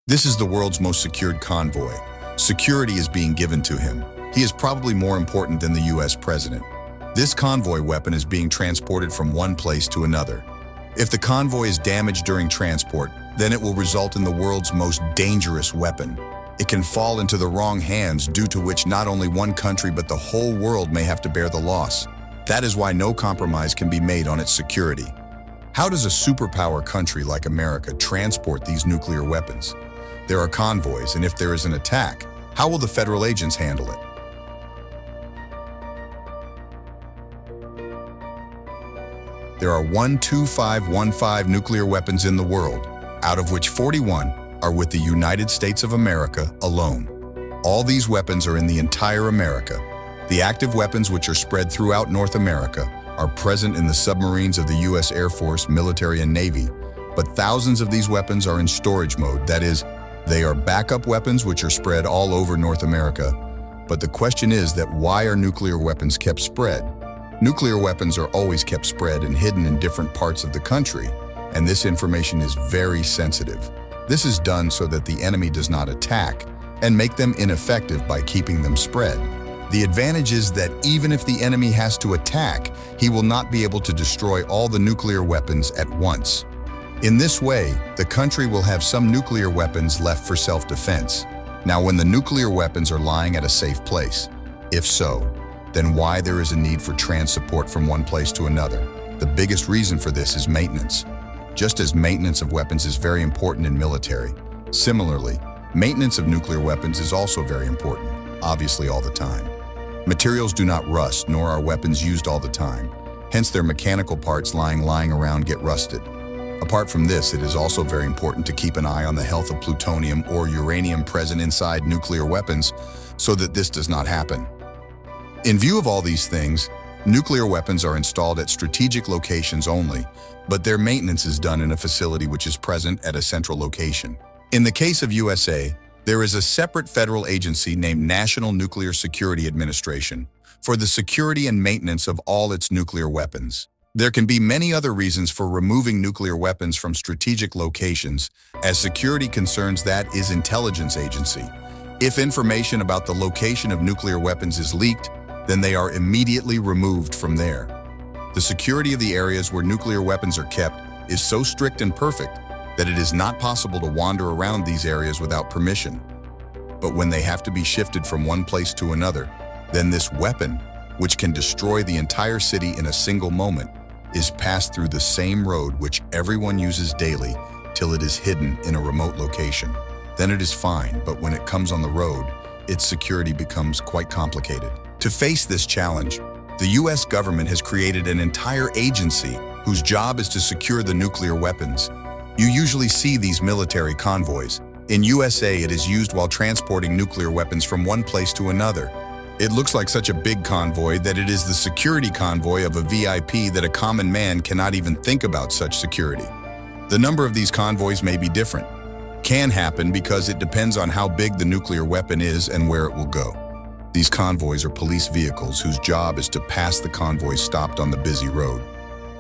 This is the world's most secured convoy. Security is being given to him. He is probably more important than the US president. This convoy weapon is being transported from one place to another. If the convoy is damaged during transport, then it will result in the world's most dangerous weapon. It can fall into the wrong hands, due to which not only one country but the whole world may have to bear the loss. That is why no compromise can be made on its security. How does a superpower country like America transport these nuclear weapons? There are convoys, and if there is an attack, how will the federal agents handle it? There are 12515 nuclear weapons in the world, out of which 41 are with the United States of America alone. All these weapons are in the entire America. The active weapons, which are spread throughout North America, are present in the submarines of the U.S. Air Force, military, and Navy. But thousands of these weapons are in storage mode, that is, they are backup weapons which are spread all over North America. But the question is that why are nuclear weapons kept spread? Nuclear weapons are always kept spread and hidden in different parts of the country, and this information is very sensitive. This is done so that the enemy does not attack and make them ineffective by keeping them spread. The advantage is that even if the enemy has to attack, he will not be able to destroy all the nuclear weapons at once. In this way, the country will have some nuclear weapons left for self-defense. Now, when the nuclear weapons are lying at a safe place, if so, then why there is a need for transport from one place to another? The biggest reason for this is maintenance. Just as maintenance of weapons is very important in military, similarly, maintenance of nuclear weapons is also very important, obviously all the time. Materials do not rust, nor are weapons used all the time. Hence, their mechanical parts lying around get rusted. Apart from this, it is also very important to keep an eye on the health of plutonium or uranium present inside nuclear weapons so that this does not happen. In view of all these things, nuclear weapons are installed at strategic locations only, but their maintenance is done in a facility which is present at a central location. In the case of USA, there is a separate federal agency named National Nuclear Security Administration for the security and maintenance of all its nuclear weapons. There can be many other reasons for removing nuclear weapons from strategic locations, as security concerns that is intelligence agency. If information about the location of nuclear weapons is leaked, then they are immediately removed from there. The security of the areas where nuclear weapons are kept is so strict and perfect that it is not possible to wander around these areas without permission. But when they have to be shifted from one place to another, then this weapon, which can destroy the entire city in a single moment, is passed through the same road which everyone uses daily till it is hidden in a remote location. Then it is fine, but when it comes on the road, its security becomes quite complicated. To face this challenge, the US government has created an entire agency whose job is to secure the nuclear weapons. You usually see these military convoys. In USA, it is used while transporting nuclear weapons from one place to another. It looks like such a big convoy that it is the security convoy of a VIP that a common man cannot even think about such security. The number of these convoys may be different. Can happen because it depends on how big the nuclear weapon is and where it will go. These convoys are police vehicles whose job is to pass the convoy stopped on the busy road.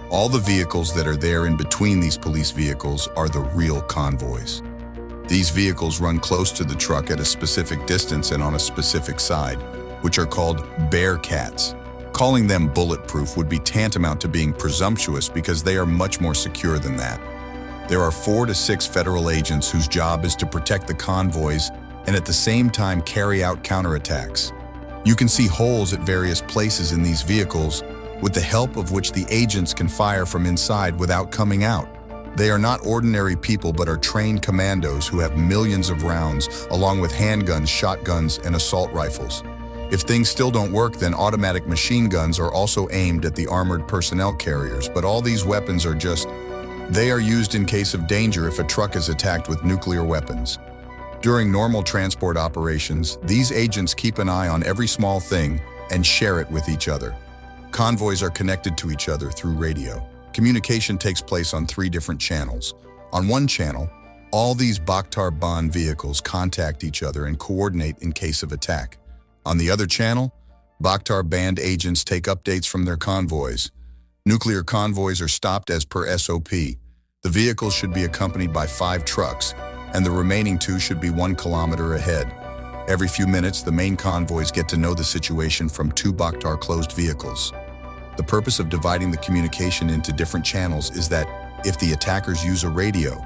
All the vehicles that are there in between these police vehicles are the real convoys. These vehicles run close to the truck at a specific distance and on a specific side, which are called Bearcats. Calling them bulletproof would be tantamount to being presumptuous because they are much more secure than that. There are 4 to 6 federal agents whose job is to protect the convoys and at the same time carry out counterattacks. You can see holes at various places in these vehicles with the help of which the agents can fire from inside without coming out. They are not ordinary people but are trained commandos who have millions of rounds along with handguns, shotguns, and assault rifles. If things still don't work, then automatic machine guns are also aimed at the armored personnel carriers, but all these weapons are they are used in case of danger if a truck is attacked with nuclear weapons. During normal transport operations, these agents keep an eye on every small thing and share it with each other. Convoys are connected to each other through radio. Communication takes place on 3 different channels. On one channel, all these Bakhtar Band vehicles contact each other and coordinate in case of attack. On the other channel, Bakhtar Band agents take updates from their convoys. Nuclear convoys are stopped as per SOP. The vehicles should be accompanied by 5 trucks, and the remaining 2 should be 1 kilometer ahead. Every few minutes, the main convoys get to know the situation from 2 Bakhtar-closed vehicles. The purpose of dividing the communication into different channels is that if the attackers use a radio,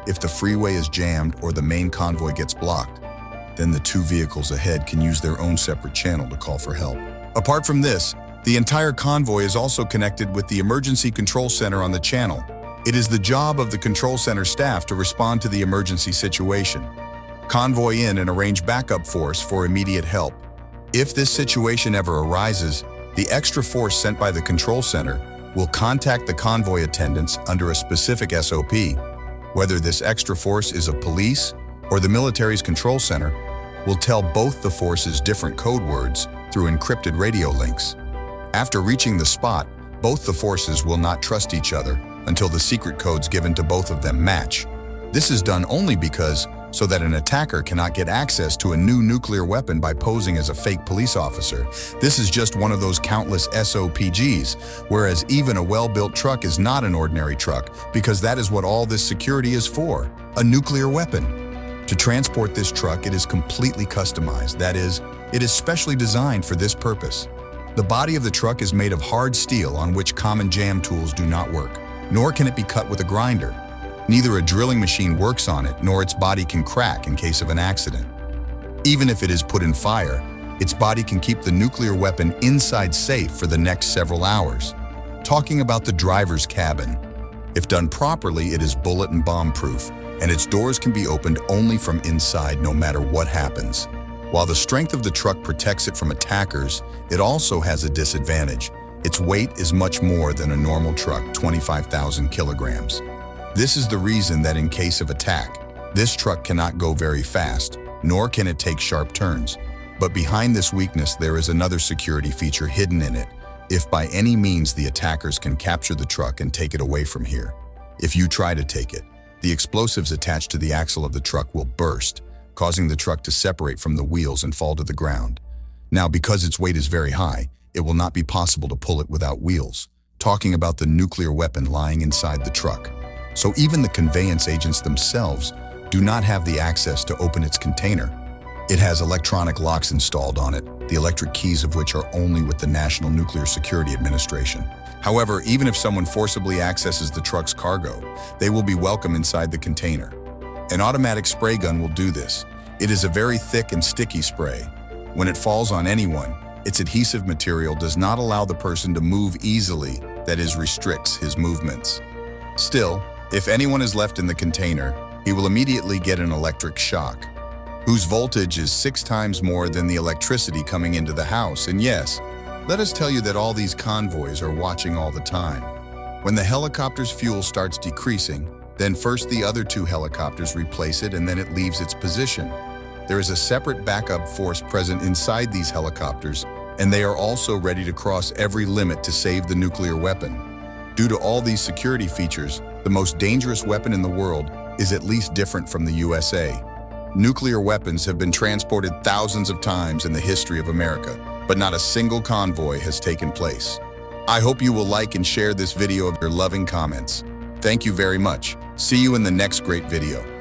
if the freeway is jammed or the main convoy gets blocked, then the 2 vehicles ahead can use their own separate channel to call for help. Apart from this, the entire convoy is also connected with the emergency control center on the channel. It is the job of the control center staff to respond to the emergency situation, convoy in and arrange backup force for immediate help. If this situation ever arises, the extra force sent by the control center will contact the convoy attendants under a specific SOP. Whether this extra force is of police or the military's control center will tell both the forces different code words through encrypted radio links. After reaching the spot, both the forces will not trust each other until the secret codes given to both of them match. This is done only so that an attacker cannot get access to a new nuclear weapon by posing as a fake police officer. This is just one of those countless SOPGs, whereas even a well-built truck is not an ordinary truck, because that is what all this security is for, a nuclear weapon. To transport this truck, it is completely customized. That is, it is specially designed for this purpose. The body of the truck is made of hard steel on which common jam tools do not work, nor can it be cut with a grinder. Neither a drilling machine works on it, nor its body can crack in case of an accident. Even if it is put in fire, its body can keep the nuclear weapon inside safe for the next several hours. Talking about the driver's cabin. If done properly, it is bullet and bomb-proof, and its doors can be opened only from inside no matter what happens. While the strength of the truck protects it from attackers, it also has a disadvantage. Its weight is much more than a normal truck, 25,000 kilograms. This is the reason that in case of attack, this truck cannot go very fast, nor can it take sharp turns. But behind this weakness, there is another security feature hidden in it. If by any means the attackers can capture the truck and take it away from here, if you try to take it, the explosives attached to the axle of the truck will burst, causing the truck to separate from the wheels and fall to the ground. Now, because its weight is very high, it will not be possible to pull it without wheels. Talking about the nuclear weapon lying inside the truck. So even the conveyance agents themselves do not have the access to open its container. It has electronic locks installed on it, the electric keys of which are only with the National Nuclear Security Administration. However, even if someone forcibly accesses the truck's cargo, they will be welcome inside the container. An automatic spray gun will do this. It is a very thick and sticky spray. When it falls on anyone, its adhesive material does not allow the person to move easily, that is, restricts his movements. Still, if anyone is left in the container, he will immediately get an electric shock, whose voltage is 6 times more than the electricity coming into the house. And yes, let us tell you that all these convoys are watching all the time. When the helicopter's fuel starts decreasing, then first the other 2 helicopters replace it and then it leaves its position. There is a separate backup force present inside these helicopters, and they are also ready to cross every limit to save the nuclear weapon. Due to all these security features, the most dangerous weapon in the world is at least different from the USA. Nuclear weapons have been transported thousands of times in the history of America, but not a single convoy has taken place. I hope you will like and share this video of your loving comments. Thank you very much. See you in the next great video.